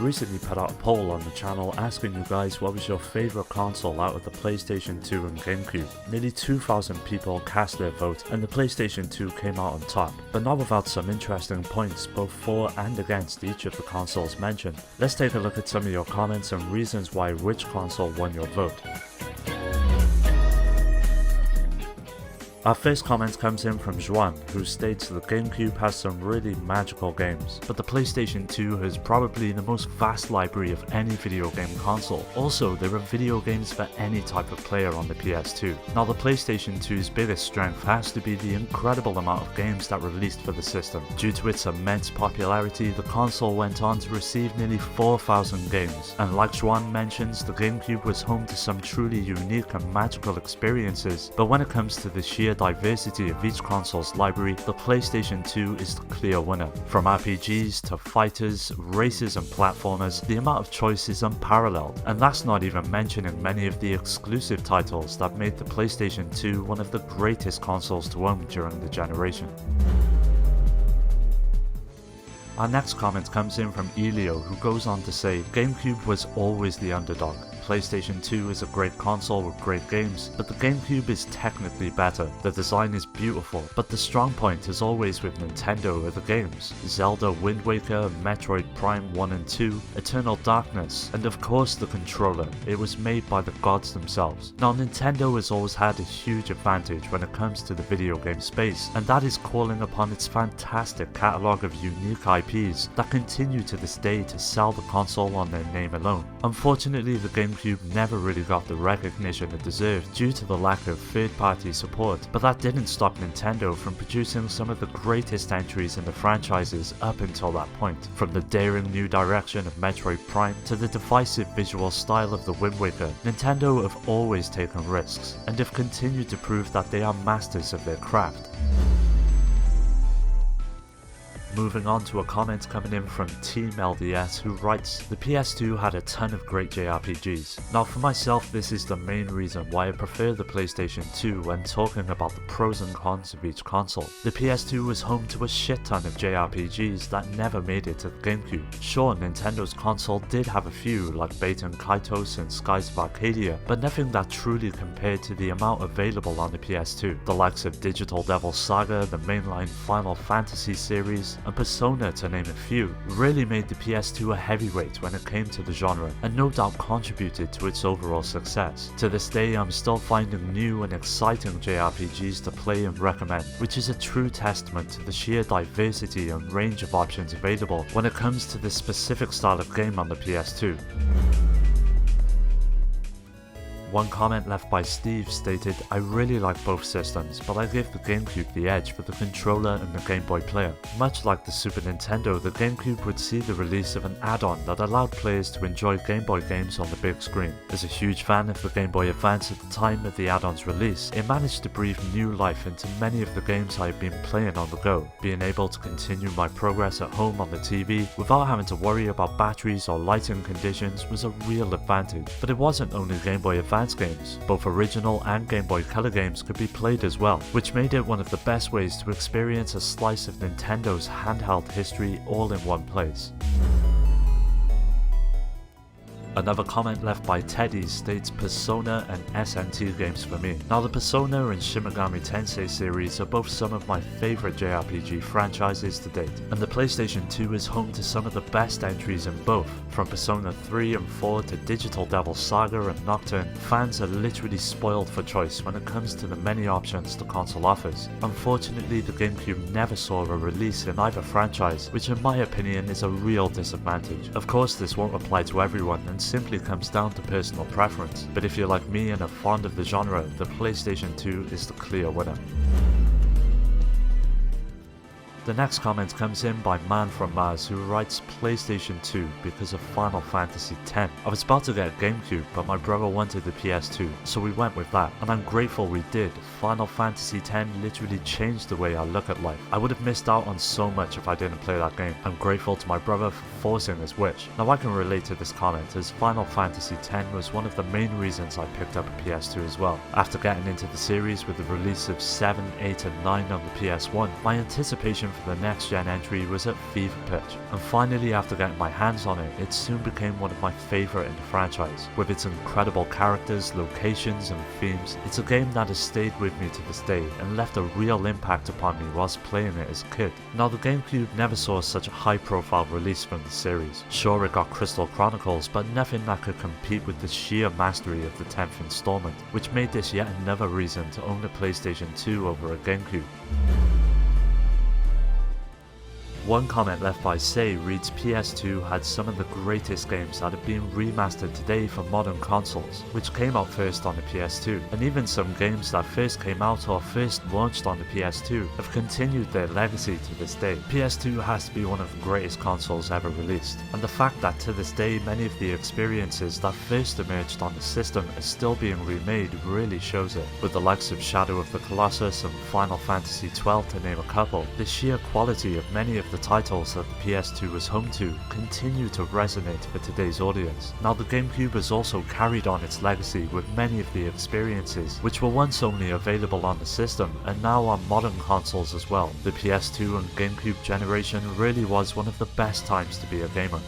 recently put out a poll on the channel asking you guys what was your favourite console out of the PlayStation 2 and Gamecube. Nearly 2,000 people cast their vote and the PlayStation 2 came out on top, but not without some interesting points both for and against each of the consoles mentioned. Let's take a look at some of your comments and reasons why which console won your vote. Our first comment comes in from Juan, who states the GameCube has some really magical games, but the PlayStation 2 has probably the most vast library of any video game console. Also, there are video games for any type of player on the PS2. Now the PlayStation 2's biggest strength has to be the incredible amount of games that released for the system. Due to its immense popularity, the console went on to receive nearly 4,000 games, and like Juan mentions, the GameCube was home to some truly unique and magical experiences, but when it comes to the sheer diversity of each console's library, the PlayStation 2 is the clear winner. From RPGs to fighters, races and platformers, the amount of choice is unparalleled, and that's not even mentioning many of the exclusive titles that made the PlayStation 2 one of the greatest consoles to own during the generation. Our next comment comes in from Elio, who goes on to say, GameCube was always the underdog. PlayStation 2 is a great console with great games, but the GameCube is technically better. The design is beautiful, but the strong point is always with Nintendo are the games. Zelda, Wind Waker, Metroid Prime 1 and 2, Eternal Darkness, and of course the controller. It was made by the gods themselves. Now Nintendo has always had a huge advantage when it comes to the video game space, and that is calling upon its fantastic catalogue of unique IPs that continue to this day to sell the console on their name alone. Unfortunately, the GameCube never really got the recognition it deserved due to the lack of third-party support, but that didn't stop Nintendo from producing some of the greatest entries in the franchises up until that point. From the daring new direction of Metroid Prime to the divisive visual style of the Wind Waker, Nintendo have always taken risks and have continued to prove that they are masters of their craft. Moving on to a comment coming in from Team LDS, who writes, the PS2 had a ton of great JRPGs. Now for myself, this is the main reason why I prefer the PlayStation 2 when talking about the pros and cons of each console. The PS2 was home to a shit ton of JRPGs that never made it to the GameCube. Sure, Nintendo's console did have a few like Baten Kaitos and Skies of Arcadia, but nothing that truly compared to the amount available on the PS2. The likes of Digital Devil Saga, the mainline Final Fantasy series, and Persona, to name a few, really made the PS2 a heavyweight when it came to the genre, and no doubt contributed to its overall success. To this day, I'm still finding new and exciting JRPGs to play and recommend, which is a true testament to the sheer diversity and range of options available when it comes to this specific style of game on the PS2. One comment left by Steve stated, I really like both systems, but I give the GameCube the edge for the controller and the Game Boy player. Much like the Super Nintendo, the GameCube would see the release of an add-on that allowed players to enjoy Game Boy games on the big screen. As a huge fan of the Game Boy Advance at the time of the add-on's release, it managed to breathe new life into many of the games I have been playing on the go. Being able to continue my progress at home on the TV without having to worry about batteries or lighting conditions was a real advantage. But it wasn't only Game Boy Advance games. Both original and Game Boy Color games could be played as well, which made it one of the best ways to experience a slice of Nintendo's handheld history all in one place. Another comment left by Teddy states Persona and SNT games for me. Now the Persona and Shin Megami Tensei series are both some of my favourite JRPG franchises to date, and the PlayStation 2 is home to some of the best entries in both. From Persona 3 and 4 to Digital Devil Saga and Nocturne, fans are literally spoiled for choice when it comes to the many options the console offers. Unfortunately, the GameCube never saw a release in either franchise, which in my opinion is a real disadvantage. Of course, this won't apply to everyone and simply comes down to personal preference, but if you're like me and are fond of the genre, the PlayStation 2 is the clear winner. The next comment comes in by Man from Mars, who writes PlayStation 2 because of Final Fantasy X. I was about to get a GameCube, but my brother wanted the PS2, so we went with that, and I'm grateful we did. Final Fantasy X literally changed the way I look at life. I would have missed out on so much if I didn't play that game. I'm grateful to my brother for forcing his wish. Now I can relate to this comment, as Final Fantasy X was one of the main reasons I picked up a PS2 as well. After getting into the series with the release of 7, 8 and 9 on the PS1, my anticipation for the next gen entry was at fever pitch, and finally after getting my hands on it, it soon became one of my favourite in the franchise. With its incredible characters, locations and themes, it's a game that has stayed with me to this day and left a real impact upon me whilst playing it as a kid. Now the GameCube never saw such a high profile release from the series. Sure, it got Crystal Chronicles, but nothing that could compete with the sheer mastery of the 10th installment, which made this yet another reason to own a PlayStation 2 over a GameCube. One comment left by Say reads, PS2 had some of the greatest games that have been remastered today for modern consoles, which came out first on the PS2, and even some games that first came out or first launched on the PS2 have continued their legacy to this day. PS2 has to be one of the greatest consoles ever released, and the fact that to this day many of the experiences that first emerged on the system are still being remade really shows it. With the likes of Shadow of the Colossus and Final Fantasy XII to name a couple, the sheer quality of many of the titles that the PS2 was home to continue to resonate for today's audience. Now the GameCube has also carried on its legacy with many of the experiences which were once only available on the system and now on modern consoles as well. The PS2 and GameCube generation really was one of the best times to be a gamer.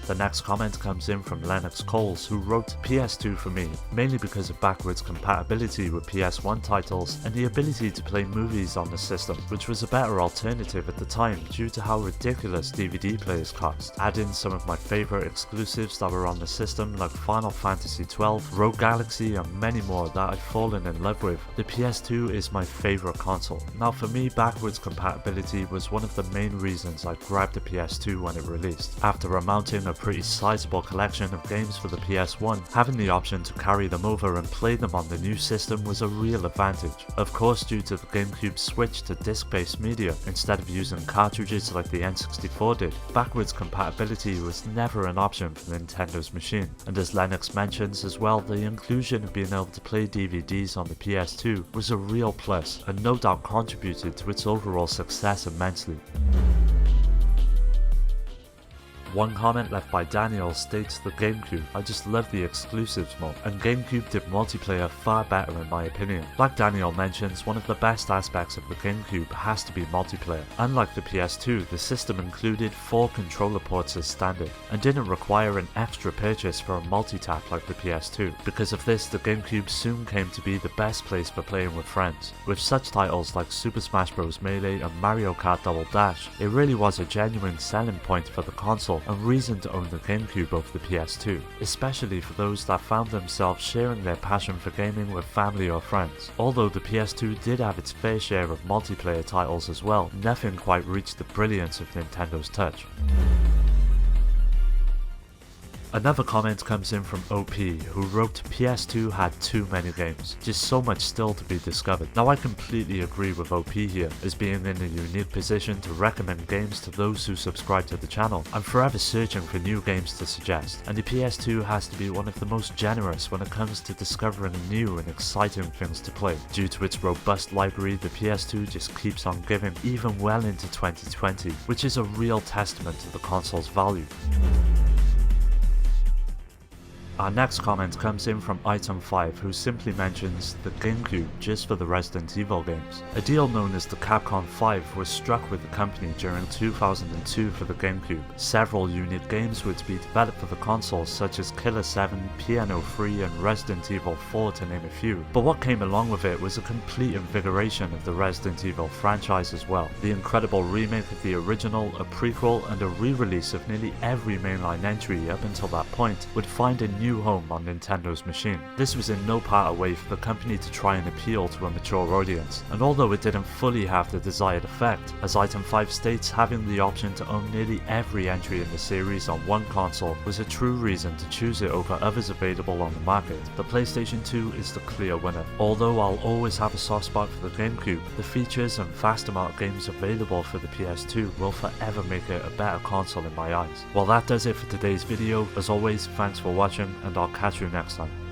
The next comment comes in from Lennox Coles, who wrote, PS2 for me, mainly because of backwards compatibility with PS1 titles and the ability to play movies on the system, which was a better alternative at the time due to how ridiculous DVD players cost. Add in some of my favourite exclusives that were on the system like Final Fantasy XII, Rogue Galaxy and many more that I've fallen in love with. The PS2 is my favourite console. Now for me, backwards compatibility was one of the main reasons I grabbed the PS2 when it released. After amounting a pretty sizable collection of games for the PS1, having the option to carry them over and play them on the new system was a real advantage. Of course, due to the GameCube's switch to disc-based media instead of using cartridges like the N64 did, backwards compatibility was never an option for Nintendo's machine. And as Lennox mentions as well, the inclusion of being able to play DVDs on the PS2 was a real plus and no doubt contributed to its overall success immensely. One comment left by Daniel states, the GameCube, I just love the exclusives more, and GameCube did multiplayer far better in my opinion. Like Daniel mentions, one of the best aspects of the GameCube has to be multiplayer. Unlike the PS2, the system included 4 controller ports as standard, and didn't require an extra purchase for a multi-tap like the PS2. Because of this, the GameCube soon came to be the best place for playing with friends. With such titles like Super Smash Bros. Melee and Mario Kart Double Dash, it really was a genuine selling point for the console and reason to own the GameCube over the PS2, especially for those that found themselves sharing their passion for gaming with family or friends. Although the PS2 did have its fair share of multiplayer titles as well, nothing quite reached the brilliance of Nintendo's touch. Another comment comes in from OP, who wrote, PS2 had too many games, just so much still to be discovered. Now I completely agree with OP here, as being in a unique position to recommend games to those who subscribe to the channel. I'm forever searching for new games to suggest, and the PS2 has to be one of the most generous when it comes to discovering new and exciting things to play. Due to its robust library, the PS2 just keeps on giving even well into 2020, which is a real testament to the console's value. Our next comment comes in from Item 5, who simply mentions the GameCube just for the Resident Evil games. A deal known as the Capcom 5 was struck with the company during 2002 for the GameCube. Several unique games were to be developed for the console, such as Killer 7, Piano 3 and Resident Evil 4 to name a few. But what came along with it was a complete invigoration of the Resident Evil franchise as well. The incredible remake of the original, a prequel and a re-release of nearly every mainline entry up until that point would find a new home on Nintendo's machine. This was in no part a way for the company to try and appeal to a mature audience, and although it didn't fully have the desired effect, as Item 5 states, having the option to own nearly every entry in the series on one console was a true reason to choose it over others available on the market. The PlayStation 2 is the clear winner. Although I'll always have a soft spot for the GameCube, the features and vast amount of games available for the PS2 will forever make it a better console in my eyes. Well, that does it for today's video. As always, thanks for watching, and I'll catch you next time.